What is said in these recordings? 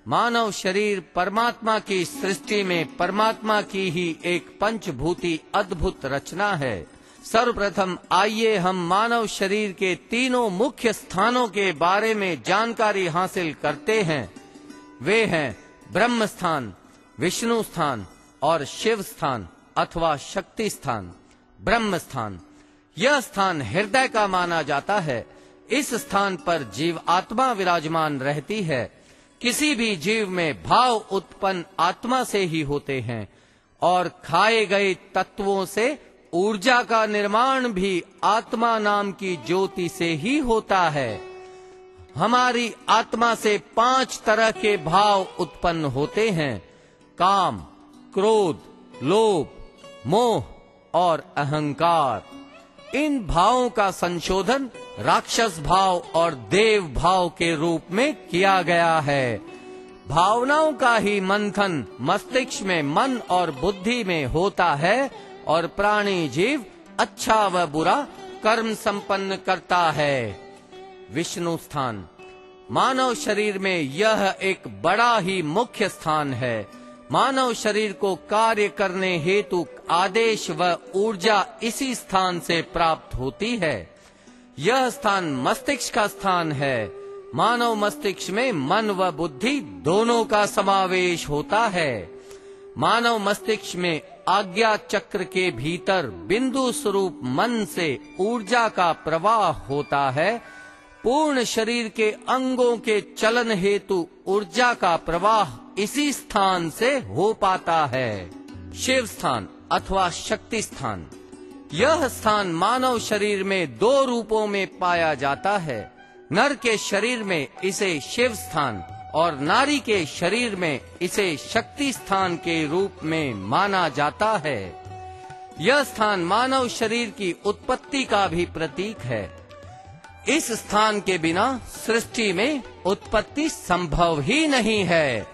मानव शरीर परमात्मा की सृष्टि में परमात्मा की ही एक पंचभूती अद्भुत रचना है। सर्वप्रथम आइए हम मानव शरीर के तीनों मुख्य स्थानों के बारे में जानकारी हासिल करते हैं। वे हैं ब्रह्म स्थान, विष्णु स्थान और शिव स्थान अथवा शक्ति स्थान। ब्रह्म स्थान, यह स्थान हृदय का माना जाता है। इस स्थान पर जीव आत्मा विराजमान रहती है। किसी भी जीव में भाव उत्पन्न आत्मा से ही होते हैं और खाए गए तत्वों से ऊर्जा का निर्माण भी आत्मा नाम की ज्योति से ही होता है। हमारी आत्मा से 5 तरह के भाव उत्पन्न होते हैं: काम, क्रोध, लोभ, मोह और अहंकार। इन भावों का संशोधन राक्षस भाव और देव भाव के रूप में किया गया है। भावनाओं का ही मंथन मस्तिष्क में मन और बुद्धि में होता है और प्राणी जीव अच्छा व बुरा कर्म संपन्न करता है। विष्णु स्थान, मानव शरीर में यह एक बड़ा ही मुख्य स्थान है। मानव शरीर को कार्य करने हेतु आदेश व ऊर्जा इसी स्थान से प्राप्त होती है। यह स्थान मस्तिष्क का स्थान है। मानव मस्तिष्क में मन व बुद्धि दोनों का समावेश होता है। मानव मस्तिष्क में आज्ञा चक्र के भीतर बिंदु स्वरूप मन से ऊर्जा का प्रवाह होता है। पूर्ण शरीर के अंगों के चलन हेतु ऊर्जा का प्रवाह इसी स्थान से हो पाता है। शिव स्थान अथवा शक्ति स्थान, यह स्थान मानव शरीर में 2 रूपों में पाया जाता है। नर के शरीर में इसे शिव स्थान और नारी के शरीर में इसे शक्ति स्थान के रूप में माना जाता है। यह स्थान मानव शरीर की उत्पत्ति का भी प्रतीक है। इस स्थान के बिना सृष्टि में उत्पत्ति संभव ही नहीं है।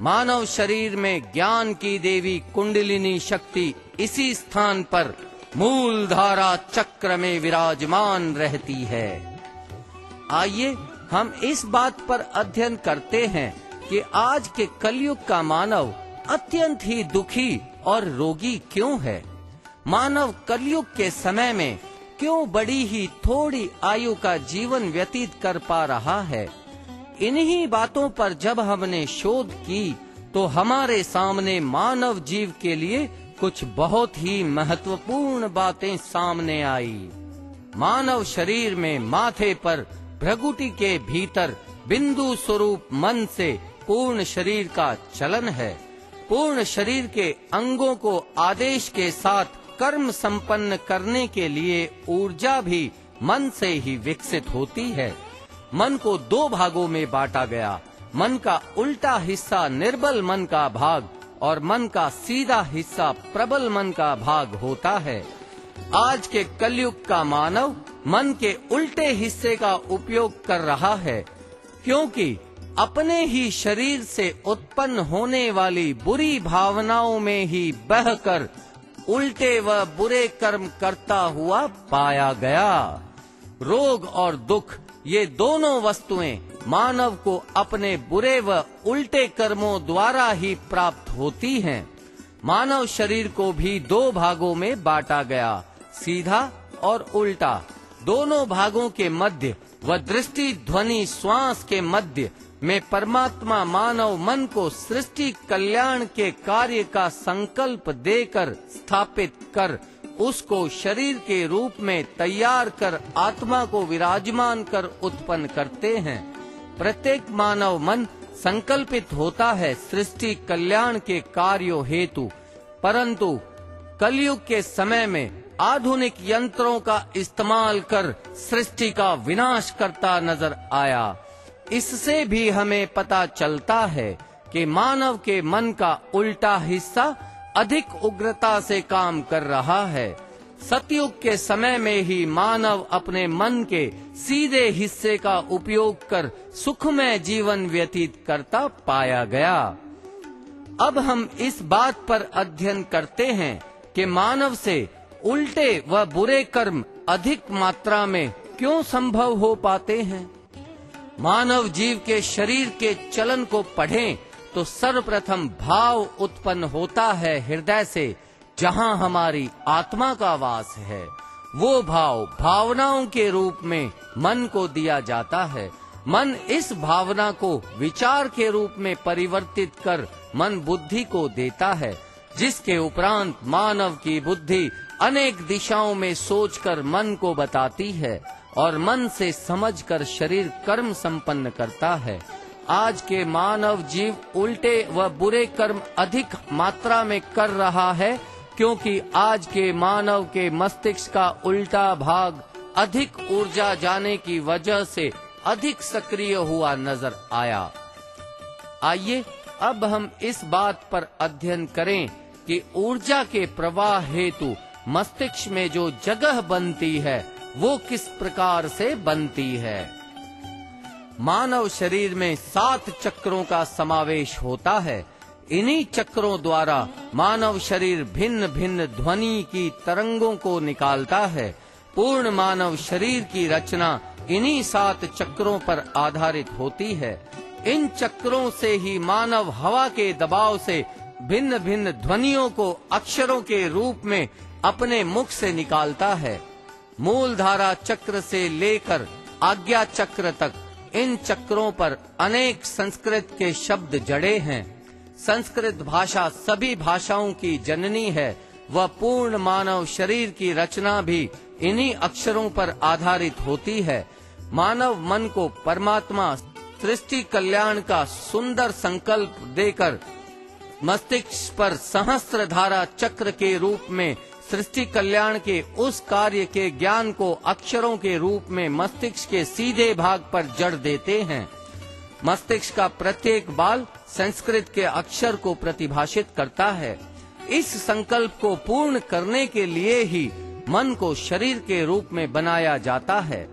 मानव शरीर में ज्ञान की देवी कुंडलिनी शक्ति इसी स्थान पर मूल धारा चक्र में विराजमान रहती है। आइए हम इस बात पर अध्ययन करते हैं कि आज के कलयुग का मानव अत्यंत ही दुखी और रोगी क्यों है। मानव कलयुग के समय में क्यों बड़ी ही थोड़ी आयु का जीवन व्यतीत कर पा रहा है। इन्हीं बातों पर जब हमने शोध की तो हमारे सामने मानव जीव के लिए कुछ बहुत ही महत्वपूर्ण बातें सामने आई। मानव शरीर में माथे पर भ्रगुटी के भीतर बिंदु स्वरूप मन से पूर्ण शरीर का चलन है। पूर्ण शरीर के अंगों को आदेश के साथ कर्म संपन्न करने के लिए ऊर्जा भी मन से ही विकसित होती है। मन को 2 भागों में बांटा गया। मन का उल्टा हिस्सा निर्बल मन का भाग और मन का सीधा हिस्सा प्रबल मन का भाग होता है। आज के कलयुग का मानव मन के उल्टे हिस्से का उपयोग कर रहा है, क्योंकि अपने ही शरीर से उत्पन्न होने वाली बुरी भावनाओं में ही बहकर उल्टे व बुरे कर्म करता हुआ पाया गया। रोग और दुख, ये दोनों वस्तुएं मानव को अपने बुरे व उल्टे कर्मों द्वारा ही प्राप्त होती हैं। मानव शरीर को भी 2 भागों में बांटा गया, सीधा और उल्टा। दोनों भागों के मध्य व दृष्टि ध्वनि श्वास के मध्य में परमात्मा मानव मन को सृष्टि कल्याण के कार्य का संकल्प देकर स्थापित कर उसको शरीर के रूप में तैयार कर आत्मा को विराजमान कर उत्पन्न करते हैं। प्रत्येक मानव मन संकल्पित होता है सृष्टि कल्याण के कार्यों हेतु, परंतु कलयुग के समय में आधुनिक यंत्रों का इस्तेमाल कर सृष्टि का विनाश करता नजर आया। इससे भी हमें पता चलता है कि मानव के मन का उल्टा हिस्सा अधिक उग्रता से काम कर रहा है। सतयुग के समय में ही मानव अपने मन के सीधे हिस्से का उपयोग कर सुखमय जीवन व्यतीत करता पाया गया। अब हम इस बात पर अध्ययन करते हैं कि मानव से उल्टे व बुरे कर्म अधिक मात्रा में क्यों संभव हो पाते हैं। मानव जीव के शरीर के चलन को पढ़ें तो सर्वप्रथम भाव उत्पन्न होता है हृदय से, जहाँ हमारी आत्मा का वास है। वो भाव भावनाओं के रूप में मन को दिया जाता है। मन इस भावना को विचार के रूप में परिवर्तित कर मन बुद्धि को देता है, जिसके उपरांत मानव की बुद्धि अनेक दिशाओं में सोचकर मन को बताती है और मन से समझकर शरीर कर्म संपन्न करता है। आज के मानव जीव उल्टे व बुरे कर्म अधिक मात्रा में कर रहा है, क्योंकि आज के मानव के मस्तिष्क का उल्टा भाग अधिक ऊर्जा जाने की वजह से अधिक सक्रिय हुआ नजर आया। आइए अब हम इस बात पर अध्ययन करें कि ऊर्जा के प्रवाह हेतु मस्तिष्क में जो जगह बनती है वो किस प्रकार से बनती है। मानव शरीर में 7 चक्रों का समावेश होता है। इन्हीं चक्रों द्वारा मानव शरीर भिन्न भिन्न ध्वनि की तरंगों को निकालता है। पूर्ण मानव शरीर की रचना इन्हीं 7 चक्रों पर आधारित होती है। इन चक्रों से ही मानव हवा के दबाव से भिन्न भिन्न ध्वनियों को अक्षरों के रूप में अपने मुख से निकालता है। मूलधारा चक्र से लेकर आज्ञा चक्र तक इन चक्रों पर अनेक संस्कृत के शब्द जड़े हैं। संस्कृत भाषा सभी भाषाओं की जननी है। वह पूर्ण मानव शरीर की रचना भी इन्हीं अक्षरों पर आधारित होती है। मानव मन को परमात्मा सृष्टि कल्याण का सुंदर संकल्प देकर मस्तिष्क पर सहस्त्र धारा चक्र के रूप में सृष्टि कल्याण के उस कार्य के ज्ञान को अक्षरों के रूप में मस्तिष्क के सीधे भाग पर जड़ देते हैं। मस्तिष्क का प्रत्येक बाल संस्कृत के अक्षर को प्रतिभाषित करता है। इस संकल्प को पूर्ण करने के लिए ही मन को शरीर के रूप में बनाया जाता है।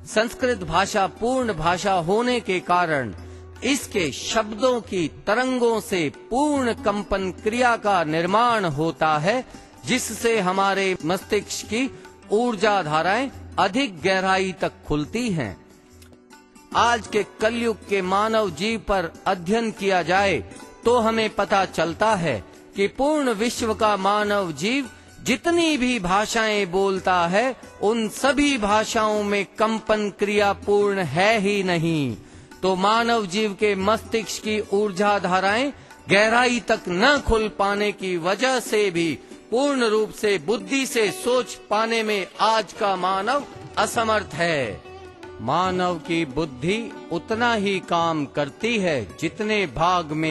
संस्कृत भाषा पूर्ण भाषा होने के कारण इसके शब्दों की तरंगों से पूर्ण कंपन क्रिया का निर्माण होता है, जिससे हमारे मस्तिष्क की ऊर्जा धाराएं अधिक गहराई तक खुलती हैं। आज के कलयुग के मानव जीव पर अध्ययन किया जाए तो हमें पता चलता है कि पूर्ण विश्व का मानव जीव जितनी भी भाषाएं बोलता है, उन सभी भाषाओं में कंपन क्रिया पूर्ण है ही नहीं। तो मानव जीव के मस्तिष्क की ऊर्जा धाराएं गहराई तक न खुल पाने की वजह से भी पूर्ण रूप से बुद्धि से सोच पाने में आज का मानव असमर्थ है। मानव की बुद्धि उतना ही काम करती है जितने भाग में